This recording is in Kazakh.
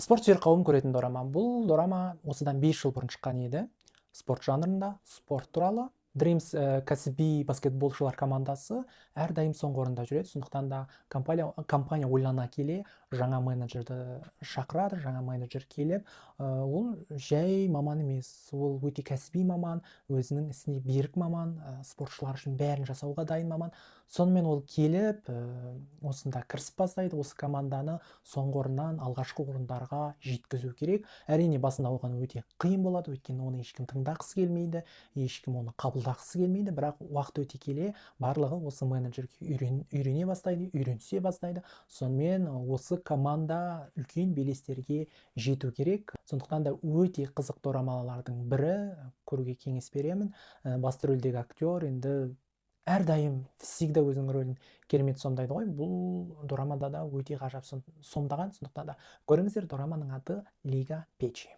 Спорт сүйер қауым көретін дорама. Бұл дорама осыдан 5 жыл бұрын шыққан еді. Спорт жанрында, спорт туралы. Dreams кәсіби баскетболшылар командасы әрдайым соңғы орында жүреді. Сондықтан да компания ойлана келе жаңа менеджерді шақырады. Жаңа менеджер келіп, ол жай маман емес, ол өте кәсіби маман, өзінің ісіне берік маман, спортшылар үшін бәрін жасауға дайын маман. Сонымен ол келіп, осында кірісіп бастайды. Осы команданы соңғы орыннан алғашқы орындарға жеткізу керек. Әрине басында оған өте қиын болады, өйткені оны ешкім тыңдағысы келмейді, ешкім оны қабылдағысы келмейді, бірақ уақыт өте келе барлығы осы менеджерге үйрене бастайды, үйренісе бастайды. Сонымен осы команда үлкен белестерге жету керек. Сондықтан да өте қызық дорамалардың бірі, көруге кеңес беремін. Басты рөлдегі актер енді әрдайым всегда өзінің рөлін керемет сомдайды ғой. Бұл дорамада да өте ғажап сомдаған. Сондықтан да көріңіздер, дораманың аты Лига Печи.